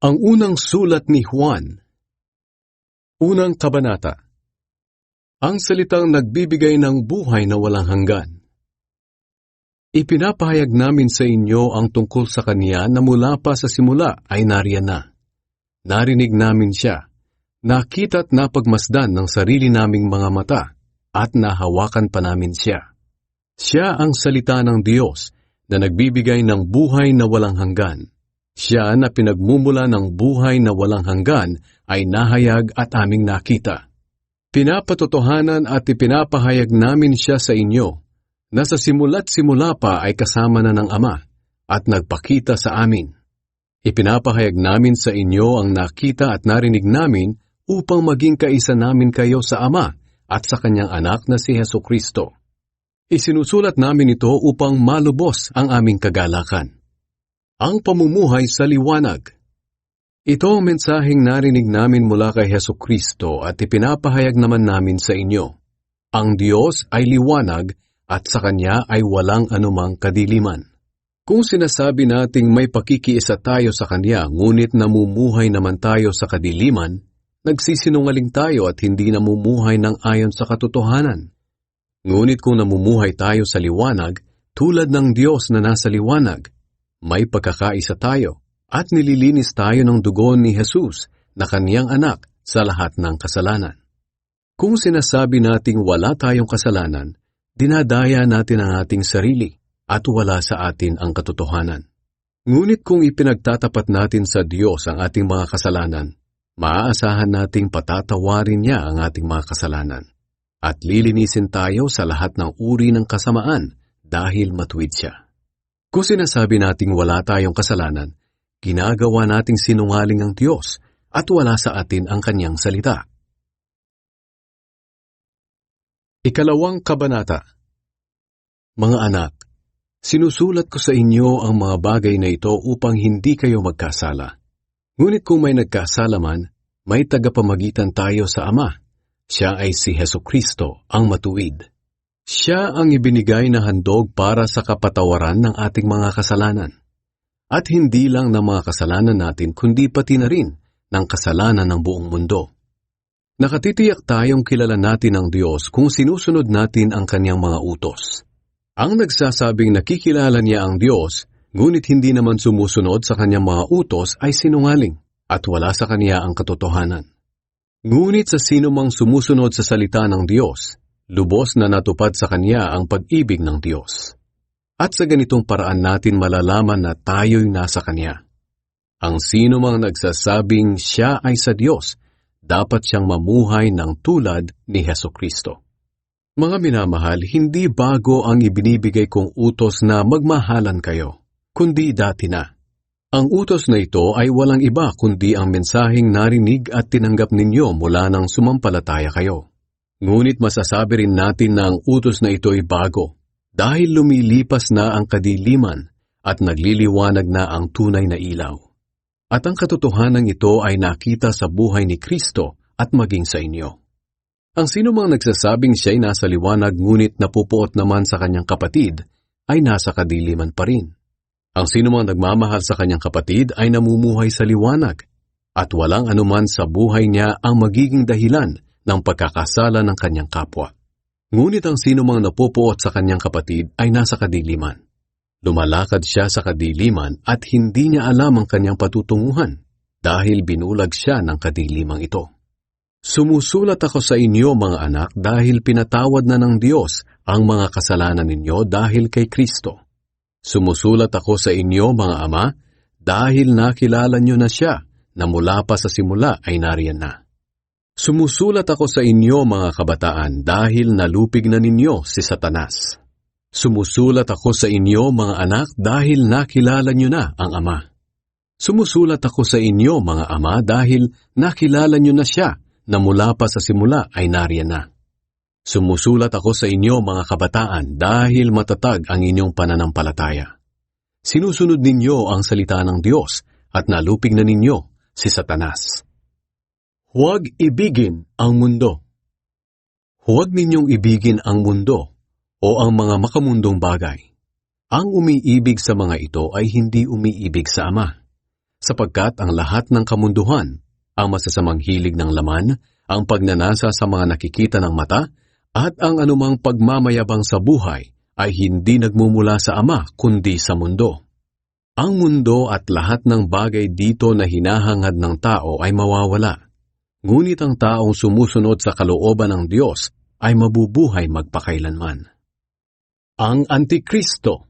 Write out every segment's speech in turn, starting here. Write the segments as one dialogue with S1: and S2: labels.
S1: Ang unang sulat ni Juan. Unang kabanata. Ang salitang nagbibigay ng buhay na walang hanggan. Ipinapahayag namin sa inyo ang tungkol sa Kanya na mula pa sa simula ay nariyan na. Narinig namin Siya, nakita at napagmasdan ng sarili naming mga mata, at nahawakan pa namin Siya. Siya ang salita ng Diyos na nagbibigay ng buhay na walang hanggan. Siya na pinagmumula ng buhay na walang hanggan ay nahayag at aming nakita. Pinapatotohanan at ipinapahayag namin Siya sa inyo, na sa simula't simula pa ay kasama na ng Ama, at nagpakita sa amin. Ipinapahayag namin sa inyo ang nakita at narinig namin upang maging kaisa namin kayo sa Ama at sa Kanyang anak na si Hesukristo. Isinusulat namin ito upang malubos ang aming kagalakan. Ang pamumuhay sa liwanag. Ito ang mensaheng narinig namin mula kay Hesukristo at ipinapahayag naman namin sa inyo. Ang Diyos ay liwanag at sa Kanya ay walang anumang kadiliman. Kung sinasabi nating may pakikiisa tayo sa Kanya ngunit namumuhay naman tayo sa kadiliman, nagsisinungaling tayo at hindi namumuhay ng ayon sa katotohanan. Ngunit kung namumuhay tayo sa liwanag, tulad ng Diyos na nasa liwanag, may pagkakaisa tayo at nililinis tayo ng dugo ni Jesus na Kaniyang anak sa lahat ng kasalanan. Kung sinasabi nating wala tayong kasalanan, dinadaya natin ang ating sarili at wala sa atin ang katotohanan. Ngunit kung ipinagtatapat natin sa Diyos ang ating mga kasalanan, maaasahan nating patatawarin Niya ang ating mga kasalanan at lilinisin tayo sa lahat ng uri ng kasamaan dahil matuwid Siya. Kung sinasabi nating wala tayong kasalanan, ginagawa nating sinungaling ang Diyos at wala sa atin ang Kanyang salita. Ikalawang kabanata. Mga anak, sinusulat ko sa inyo ang mga bagay na ito upang hindi kayo magkasala. Ngunit kung may nagkasala man, may tagapamagitan tayo sa Ama. Siya ay si Hesukristo, ang matuwid. Siya ang ibinigay na handog para sa kapatawaran ng ating mga kasalanan. At hindi lang ng mga kasalanan natin, kundi pati na rin ng kasalanan ng buong mundo. Nakatitiyak tayong kilala natin ang Diyos kung sinusunod natin ang Kanyang mga utos. Ang nagsasabing nakikilala niya ang Diyos, ngunit hindi naman sumusunod sa Kanyang mga utos ay sinungaling at wala sa Kanya ang katotohanan. Ngunit sa sino mang sumusunod sa salita ng Diyos, lubos na natupad sa Kanya ang pag-ibig ng Diyos. At sa ganitong paraan natin malalaman na tayo'y nasa Kanya. Ang sino mang nagsasabing Siya ay sa Diyos, dapat siyang mamuhay ng tulad ni Hesukristo. Mga minamahal, hindi bago ang ibinibigay kong utos na magmahalan kayo, kundi dati na. Ang utos na ito ay walang iba kundi ang mensaheng narinig at tinanggap ninyo mula nang sumampalataya kayo. Ngunit masasabi rin natin na ang utos na ito ay bago, dahil lumilipas na ang kadiliman at nagliliwanag na ang tunay na ilaw. At ang katotohanan ito ay nakita sa buhay ni Kristo at maging sa inyo. Ang sino mang nagsasabing siya'y nasa liwanag ngunit napupuot naman sa kanyang kapatid, ay nasa kadiliman pa rin. Ang sino mang nagmamahal sa kanyang kapatid ay namumuhay sa liwanag, at walang anuman sa buhay niya ang magiging dahilan ng pagkakasala ng kanyang kapwa. Ngunit ang sino mang napupuot sa kanyang kapatid ay nasa kadiliman. Lumalakad siya sa kadiliman at hindi niya alam ang kanyang patutunguhan dahil binulag siya ng kadilimang ito. Sumusulat ako sa inyo mga anak dahil pinatawad na ng Diyos ang mga kasalanan ninyo dahil kay Kristo. Sumusulat ako sa inyo mga ama dahil nakilala niyo na siya na mula pa sa simula ay nariyan na. Sumusulat ako sa inyo mga kabataan dahil nalupig na ninyo si Satanas. Sumusulat ako sa inyo mga anak dahil nakilala niyo na ang Ama. Sumusulat ako sa inyo mga ama dahil nakilala niyo na siya na mula pa sa simula ay nariyan na. Sumusulat ako sa inyo mga kabataan dahil matatag ang inyong pananampalataya. Sinusunod ninyo ang salita ng Diyos at nalupig na ninyo si Satanas. Huwag ibigin ang mundo. Huwag ninyong ibigin ang mundo o ang mga makamundong bagay. Ang umiibig sa mga ito ay hindi umiibig sa Ama. sapagkat ang lahat ng kamunduhan, ang masasamang hilig ng laman, ang pagnanasa sa mga nakikita ng mata, at ang anumang pagmamayabang sa buhay ay hindi nagmumula sa Ama kundi sa mundo. Ang mundo at lahat ng bagay dito na hinahangad ng tao ay mawawala. Ngunit ang taong sumusunod sa kalooban ng Diyos ay mabubuhay magpakailanman. Ang Antikristo.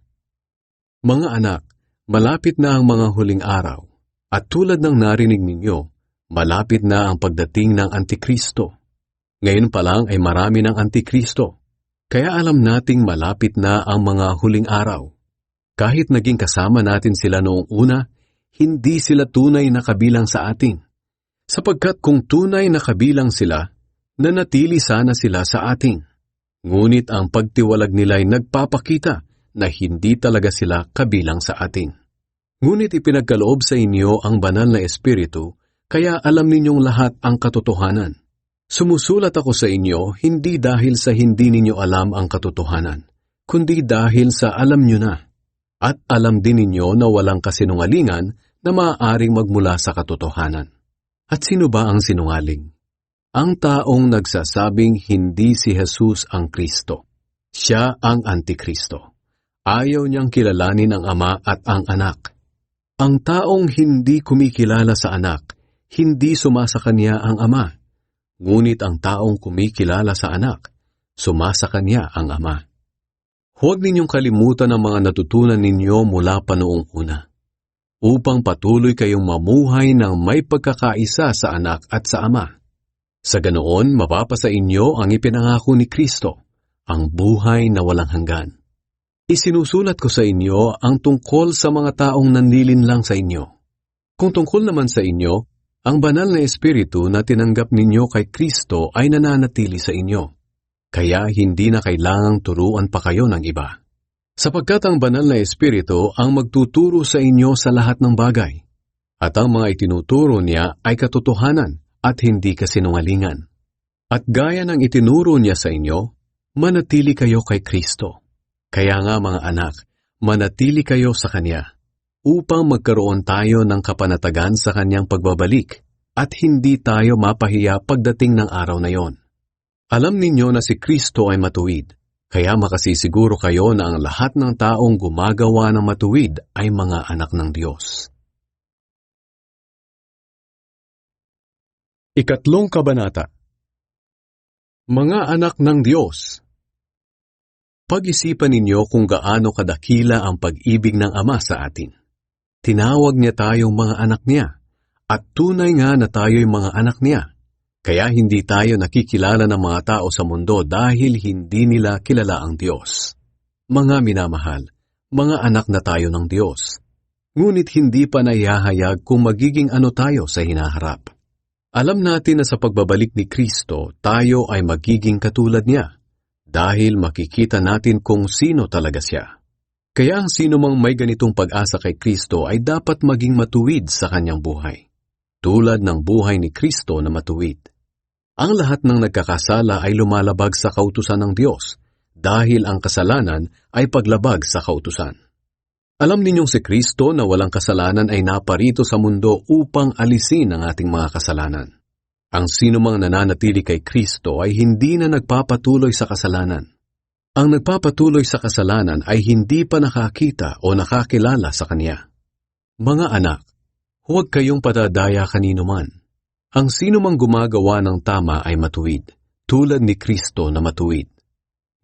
S1: Mga anak, malapit na ang mga huling araw, at tulad ng narinig ninyo, malapit na ang pagdating ng Antikristo. Ngayon pa lang ay marami ng Antikristo, kaya alam nating malapit na ang mga huling araw. Kahit naging kasama natin sila noong una, hindi sila tunay na kabilang sa atin. Sapagkat kung tunay na kabilang sila, nanatili sana sila sa atin. Ngunit ang pagtiwalag nila ay nagpapakita na hindi talaga sila kabilang sa atin. Ngunit ipinagkaloob sa inyo ang banal na Espiritu, kaya alam ninyong lahat ang katotohanan. Sumusulat ako sa inyo hindi dahil sa hindi ninyo alam ang katotohanan, kundi dahil sa alam nyo na. At alam din ninyo na walang kasinungalingan na maaaring magmula sa katotohanan. At sino ba ang sinungaling? Ang taong nagsasabing hindi si Jesus ang Kristo. Siya ang Antikristo. Ayaw niyang kilalanin ang Ama at ang Anak. Ang taong hindi kumikilala sa Anak, hindi sumasa kanya ang Ama. Ngunit ang taong kumikilala sa Anak, sumasa kanya ang Ama. Huwag ninyong kalimutan ang mga natutunan ninyo mula pa noong una, upang patuloy kayong mamuhay ng may pagkakaisa sa Anak at sa Ama. Sa ganoon, mapapasa inyo ang ipinangako ni Kristo, ang buhay na walang hanggan. Isinusulat ko sa inyo ang tungkol sa mga taong nanlilin lang sa inyo. Kung tungkol naman sa inyo, ang banal na Espiritu na tinanggap ninyo kay Kristo ay nananatili sa inyo. Kaya hindi na kailangang turuan pa kayo ng iba. Sapagkat ang banal na Espiritu ang magtuturo sa inyo sa lahat ng bagay. At ang mga itinuturo niya ay katotohanan at hindi kasinungalingan. At gaya ng itinuro niya sa inyo, manatili kayo kay Kristo. Kaya nga mga anak, manatili kayo sa Kanya, upang magkaroon tayo ng kapanatagan sa Kanyang pagbabalik, at hindi tayo mapahiya pagdating ng araw na yon. Alam ninyo na si Kristo ay matuwid, kaya makasisiguro kayo na ang lahat ng taong gumagawa ng matuwid ay mga anak ng Diyos. Ikatlong kabanata. Mga anak ng Diyos. Pag-isipan ninyo kung gaano kadakila ang pag-ibig ng Ama sa atin. Tinawag niya tayong mga anak niya, at tunay nga na tayo'y mga anak niya. Kaya hindi tayo nakikilala ng mga tao sa mundo dahil hindi nila kilala ang Diyos. Mga minamahal, mga anak na tayo ng Diyos. Ngunit hindi pa naihahayag kung magiging ano tayo sa hinaharap. Alam natin na sa pagbabalik ni Kristo, tayo ay magiging katulad niya, dahil makikita natin kung sino talaga siya. Kaya ang sino mang may ganitong pag-asa kay Kristo ay dapat maging matuwid sa kanyang buhay, tulad ng buhay ni Kristo na matuwid. Ang lahat ng nagkakasala ay lumalabag sa kautusan ng Diyos, dahil ang kasalanan ay paglabag sa kautusan. Alam ninyong si Kristo na walang kasalanan ay naparito sa mundo upang alisin ang ating mga kasalanan. Ang sinumang nananatili kay Kristo ay hindi na nagpapatuloy sa kasalanan. Ang nagpapatuloy sa kasalanan ay hindi pa nakakita o nakakilala sa Kanya. Mga anak, huwag kayong patadaya kanino man. Ang sinumang gumagawa ng tama ay matuwid, tulad ni Kristo na matuwid.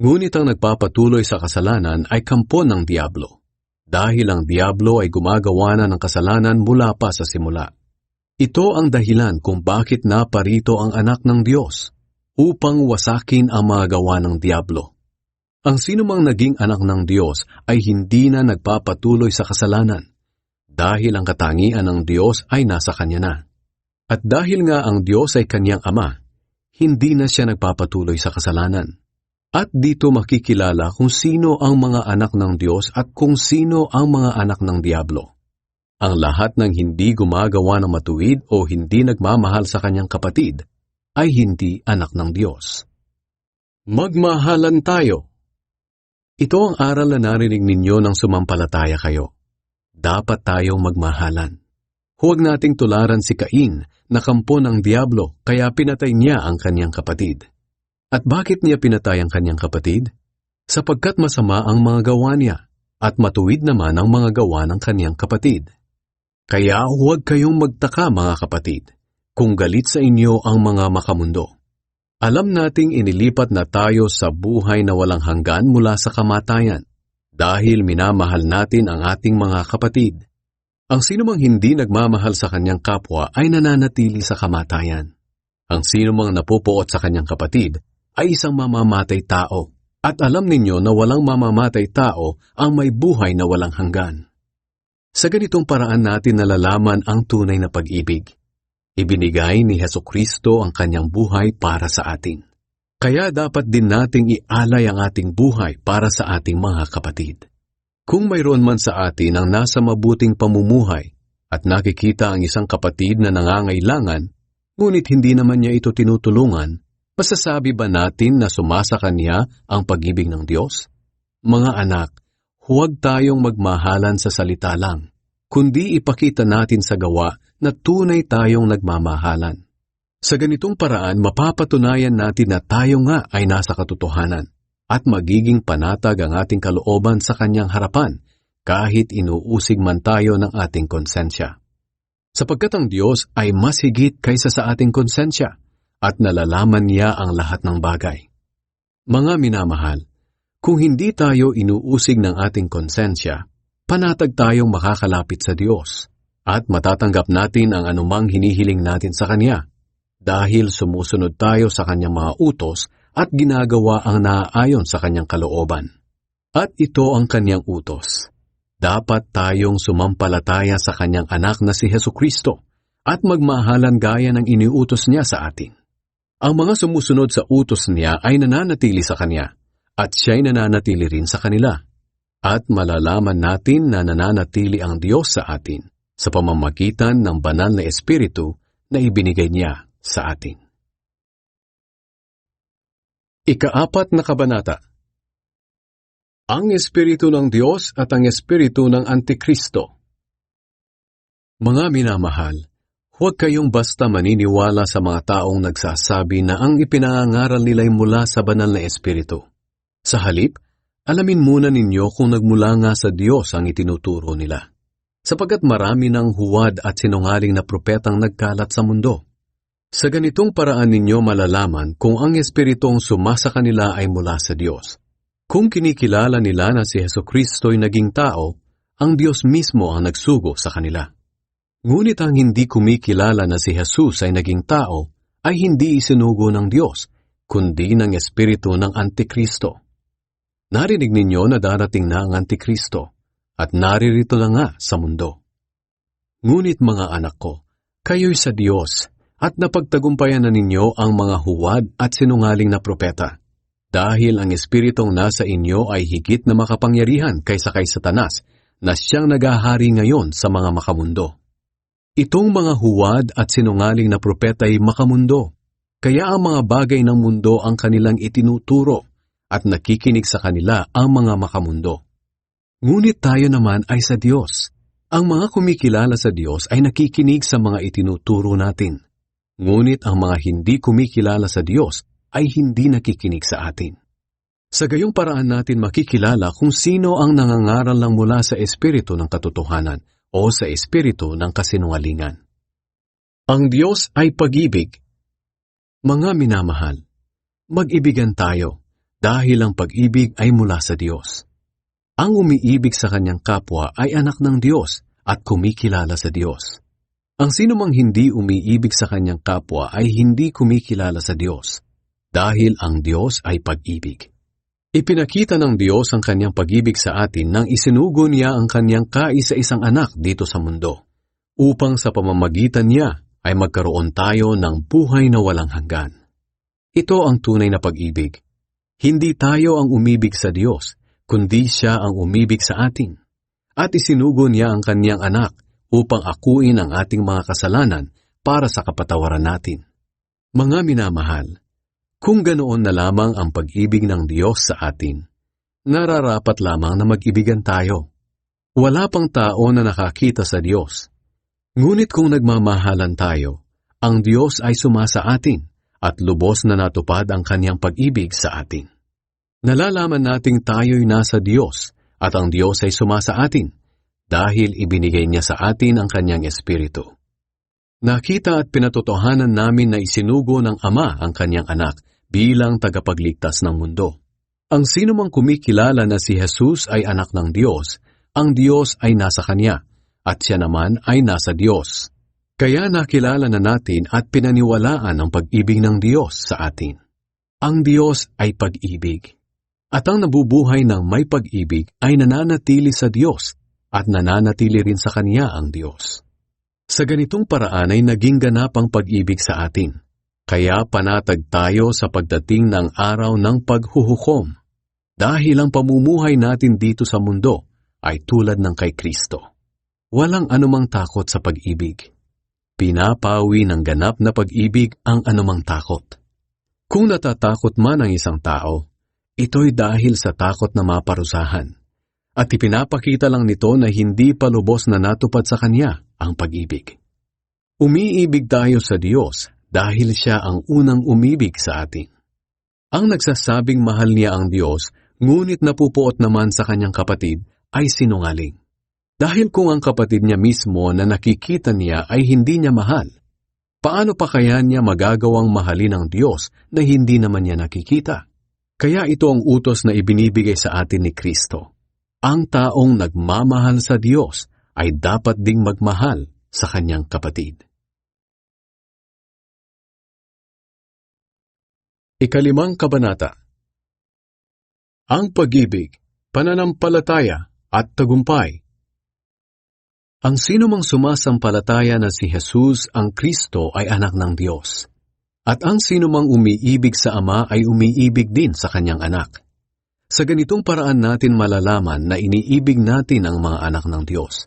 S1: Ngunit ang nagpapatuloy sa kasalanan ay kampo ng Diablo. Dahil ang Diablo ay gumagawa na ng kasalanan mula pa sa simula. Ito ang dahilan kung bakit naparito ang anak ng Diyos, upang wasakin ang mga gawa ng Diablo. Ang sinumang naging anak ng Diyos ay hindi na nagpapatuloy sa kasalanan, dahil ang katangian ng Diyos ay nasa kanya na. At dahil nga ang Diyos ay kanyang Ama, hindi na siya nagpapatuloy sa kasalanan. At dito makikilala kung sino ang mga anak ng Diyos at kung sino ang mga anak ng Diablo. Ang lahat ng hindi gumagawa ng matuwid o hindi nagmamahal sa kanyang kapatid ay hindi anak ng Diyos. Magmahalan tayo. Ito ang aral na narinig ninyo nang sumampalataya kayo. Dapat tayong magmahalan. Huwag nating tularan si Cain na kampo ng Diablo kaya pinatay niya ang kanyang kapatid. At bakit niya pinatay ang kanyang kapatid? Sapagkat masama ang mga gawa niya at matuwid naman ang mga gawa ng kanyang kapatid. Kaya huwag kayong magtaka mga kapatid kung galit sa inyo ang mga makamundo. Alam nating inilipat na tayo sa buhay na walang hanggan mula sa kamatayan dahil minamahal natin ang ating mga kapatid. Ang sinumang hindi nagmamahal sa kanyang kapwa ay nananatili sa kamatayan. Ang sinumang napupuot sa kanyang kapatid ay isang mamamatay tao. At alam ninyo na walang mamamatay tao ang may buhay na walang hanggan. Sa ganitong paraan natin nalalaman ang tunay na pag-ibig. Ibinigay ni Hesukristo ang kanyang buhay para sa atin. Kaya dapat din nating ialay ang ating buhay para sa ating mga kapatid. Kung mayroon man sa atin ang nasa mabuting pamumuhay at nakikita ang isang kapatid na nangangailangan, ngunit hindi naman niya ito tinutulungan, masasabi ba natin na sumasa kanya ang pag-ibig ng Diyos? Mga anak, huwag tayong magmahalan sa salita lang, kundi ipakita natin sa gawa na tunay tayong nagmamahalan. Sa ganitong paraan, mapapatunayan natin na tayo nga ay nasa katotohanan at magiging panatag ang ating kalooban sa kanyang harapan kahit inuusig man tayo ng ating konsensya. Sapagkat ang Diyos ay mas higit kaysa sa ating konsensya at nalalaman niya ang lahat ng bagay. Mga minamahal, kung hindi tayo inuusig ng ating konsensya, panatag tayong makakalapit sa Diyos at matatanggap natin ang anumang hinihiling natin sa Kanya dahil sumusunod tayo sa Kanyang mga utos at ginagawa ang naaayon sa Kanyang kalooban. At ito ang Kanyang utos. Dapat tayong sumampalataya sa Kanyang anak na si Hesukristo at magmahalan gaya ng iniutos niya sa atin. Ang mga sumusunod sa utos niya ay nananatili sa Kanya at siya'y nananatili rin sa kanila. At malalaman natin na nananatili ang Diyos sa atin sa pamamagitan ng banal na Espiritu na ibinigay niya sa atin. Ika-4 na kabanata. Ang Espiritu ng Diyos at ang Espiritu ng Antikristo. Mga minamahal, huwag kayong basta maniniwala sa mga taong nagsasabi na ang ipinangangaral nila'y mula sa banal na Espiritu. Sa halip, alamin muna ninyo kung nagmula nga sa Diyos ang itinuturo nila. Sapagkat marami ng huwad at sinungaling na propetang nagkalat sa mundo. Sa ganitong paraan ninyo malalaman kung ang Espiritong sumasa kanila ay mula sa Diyos. Kung kinikilala nila na si Hesukristo'y naging tao, ang Diyos mismo ang nagsugo sa kanila. Ngunit ang hindi kumikilala na si Jesus ay naging tao, ay hindi isinugo ng Diyos, kundi ng Espiritu ng Antikristo. Narinig ninyo na darating na ang Antikristo, at naririto na nga sa mundo. Ngunit mga anak ko, kayo'y sa Diyos, at napagtagumpayan na ninyo ang mga huwad at sinungaling na propeta, dahil ang Espiritong nasa inyo ay higit na makapangyarihan kaysa kay Satanas, na siyang nagahari ngayon sa mga makamundo. Itong mga huwad at sinungaling na propeta ay makamundo, kaya ang mga bagay ng mundo ang kanilang itinuturo, at nakikinig sa kanila ang mga makamundo. Ngunit tayo naman ay sa Diyos. Ang mga kumikilala sa Diyos ay nakikinig sa mga itinuturo natin. Ngunit ang mga hindi kumikilala sa Diyos ay hindi nakikinig sa atin. Sa gayong paraan natin makikilala kung sino ang nangangaral lang mula sa Espiritu ng katotohanan o sa Espiritu ng kasinungalingan. Ang Diyos ay pag-ibig. Mga minamahal, mag-ibigan tayo dahil ang pag-ibig ay mula sa Diyos. Ang umiibig sa kanyang kapwa ay anak ng Diyos at kumikilala sa Diyos. Ang sinumang hindi umiibig sa kanyang kapwa ay hindi kumikilala sa Diyos, dahil ang Diyos ay pag-ibig. Ipinakita ng Diyos ang kanyang pag-ibig sa atin nang isinugo niya ang kanyang kaisa-isang anak dito sa mundo, upang sa pamamagitan niya ay magkaroon tayo ng buhay na walang hanggan. Ito ang tunay na pag-ibig. Hindi tayo ang umibig sa Diyos, kundi siya ang umibig sa atin. At isinugo niya ang kanyang anak upang akuin ang ating mga kasalanan para sa kapatawaran natin. Mga minamahal, kung ganoon na lamang ang pag-ibig ng Diyos sa atin, nararapat lamang na mag-ibigan tayo. Wala pang tao na nakakita sa Diyos. Ngunit kung nagmamahalan tayo, ang Diyos ay sumasa atin at lubos na natupad ang kanyang pag-ibig sa atin. Nalalaman nating tayo'y nasa Diyos at ang Diyos ay sumasa atin dahil ibinigay niya sa atin ang kanyang Espiritu. Nakita at pinatotohanan namin na isinugo ng Ama ang kanyang anak bilang tagapagligtas ng mundo. Ang sinumang kumikilala na si Jesus ay anak ng Diyos, ang Diyos ay nasa kanya at siya naman ay nasa Diyos. Kaya nakilala na natin at pinaniwalaan ang pag-ibig ng Diyos sa atin. Ang Diyos ay pag-ibig. At ang nabubuhay ng may pag-ibig ay nananatili sa Diyos at nananatili rin sa Kanya ang Diyos. Sa ganitong paraan ay naging ganap ang pag-ibig sa atin. Kaya panatag tayo sa pagdating ng araw ng paghuhukom. Dahil ang pamumuhay natin dito sa mundo ay tulad ng kay Kristo. Walang anumang takot sa pag-ibig. Pinapawi ng ganap na pag-ibig ang anumang takot. Kung natatakot man ang isang tao, ito'y dahil sa takot na maparusahan. At ipinapakita lang nito na hindi pa lubos na natupad sa kanya ang pag-ibig. Umiibig tayo sa Diyos dahil siya ang unang umibig sa atin. Ang nagsasabing mahal niya ang Diyos, ngunit napupuot naman sa kanyang kapatid, ay sinungaling. Dahil kung ang kapatid niya mismo na nakikita niya ay hindi niya mahal, paano pa kaya niya magagawang mahalin ang Diyos na hindi naman niya nakikita? Kaya ito ang utos na ibinibigay sa atin ni Kristo. Ang taong nagmamahal sa Diyos ay dapat ding magmahal sa kanyang kapatid. Ikalimang kabanata. Ang pag-ibig, pananampalataya at tagumpay. Ang sinumang sumasampalataya na si Jesus ang Kristo ay anak ng Diyos. At ang sinumang umiibig sa Ama ay umiibig din sa kanyang anak. Sa ganitong paraan natin malalaman na iniibig natin ang mga anak ng Diyos.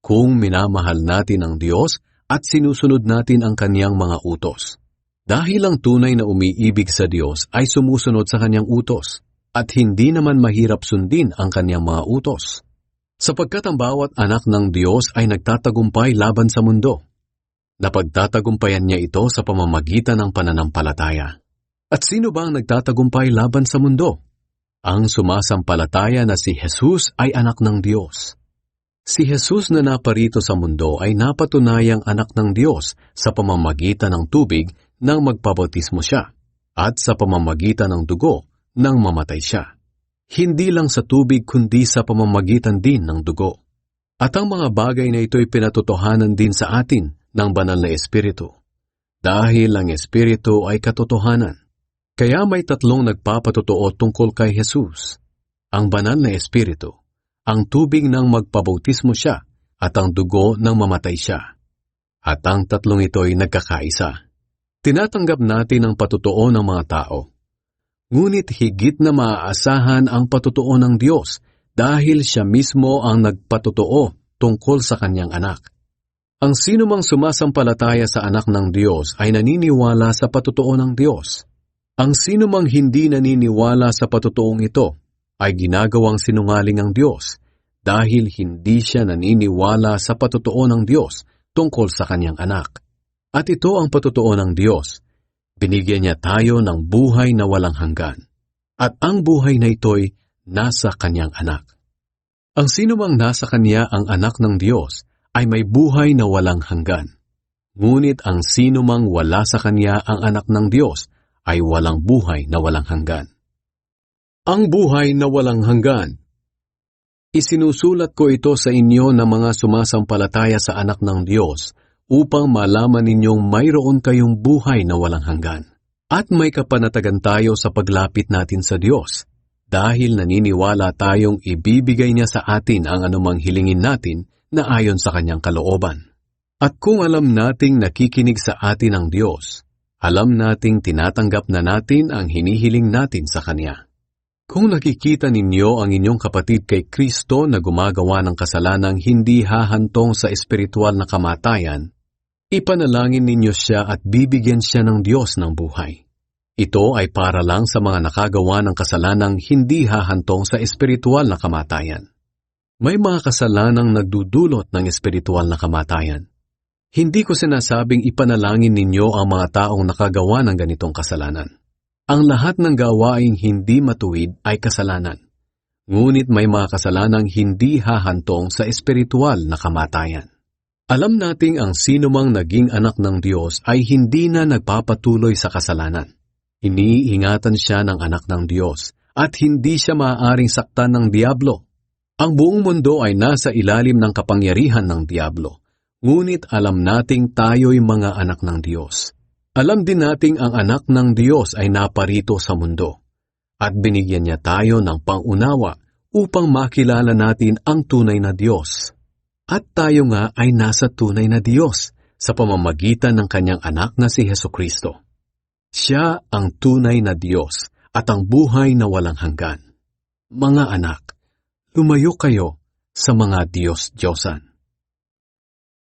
S1: Kung minamahal natin ang Diyos at sinusunod natin ang kanyang mga utos. Dahil ang tunay na umiibig sa Diyos ay sumusunod sa kanyang utos at hindi naman mahirap sundin ang kanyang mga utos. Sapagkat ang bawat anak ng Diyos ay nagtatagumpay laban sa mundo. Napagtatagumpayan niya ito sa pamamagitan ng pananampalataya. At sino ba ang nagtatagumpay laban sa mundo? Ang sumasampalataya na si Jesus ay anak ng Diyos. Si Jesus na naparito sa mundo ay napatunayang anak ng Diyos sa pamamagitan ng tubig nang magpabautismo siya at sa pamamagitan ng dugo nang mamatay siya. Hindi lang sa tubig kundi sa pamamagitan din ng dugo. At ang mga bagay na ito'y pinatotohanan din sa atin ng banal na Espiritu. Dahil ang Espiritu ay katotohanan. Kaya may tatlong nagpapatotoo tungkol kay Jesus. Ang banal na Espiritu, ang tubig nang magpabautismo siya, at ang dugo nang mamatay siya. At ang tatlong ito'y nagkakaisa. Tinatanggap natin ang patotoo ng mga tao. Ngunit higit na maaasahan ang patotoo ng Diyos dahil siya mismo ang nagpatotoo tungkol sa kanyang anak. Ang sinumang sumasampalataya sa anak ng Diyos ay naniniwala sa patotoo ng Diyos. Ang sinumang hindi naniniwala sa patotoong ito ay ginagawang sinungaling ang Diyos dahil hindi siya naniniwala sa patotoo ng Diyos tungkol sa kanyang anak. At ito ang patotoo ng Diyos. Binigyan niya tayo ng buhay na walang hanggan. At ang buhay na ito'y nasa kanyang anak. Ang sinumang nasa kanya ang anak ng Diyos ay may buhay na walang hanggan. Ngunit ang sinumang wala sa kanya ang anak ng Diyos ay walang buhay na walang hanggan. Ang buhay na walang hanggan. Isinusulat ko ito sa inyo na mga sumasampalataya sa anak ng Diyos upang malaman ninyong mayroon kayong buhay na walang hanggan. At may kapanatagan tayo sa paglapit natin sa Diyos dahil naniniwala tayong ibibigay niya sa atin ang anumang hilingin natin na ayon sa kanyang kalooban. At kung alam nating nakikinig sa atin ang Diyos, alam nating tinatanggap na natin ang hinihiling natin sa Kanya. Kung nakikita ninyo ang inyong kapatid kay Kristo na gumagawa ng kasalanang hindi hahantong sa espiritual na kamatayan, ipanalangin ninyo siya at bibigyan siya ng Diyos ng buhay. Ito ay para lang sa mga nakagawa ng kasalanang hindi hahantong sa espiritual na kamatayan. May mga kasalanang nagdudulot ng espiritual na kamatayan. Hindi ko sinasabing ipanalangin ninyo ang mga taong nakagawa ng ganitong kasalanan. Ang lahat ng gawaing hindi matuwid ay kasalanan. Ngunit may mga kasalanang hindi hahantong sa espiritual na kamatayan. Alam nating ang sinumang naging anak ng Diyos ay hindi na nagpapatuloy sa kasalanan. Iniingatan siya ng anak ng Diyos at hindi siya maaaring saktan ng Diablo. Ang buong mundo ay nasa ilalim ng kapangyarihan ng Diablo. Ngunit alam nating tayo'y mga anak ng Diyos. Alam din nating ang anak ng Diyos ay naparito sa mundo. At binigyan niya tayo ng pangunawa upang makilala natin ang tunay na Diyos. At tayo nga ay nasa tunay na Diyos sa pamamagitan ng kanyang anak na si Hesukristo. Siya ang tunay na Diyos at ang buhay na walang hanggan. Mga anak, lumayo kayo sa mga Diyos-Diyosan.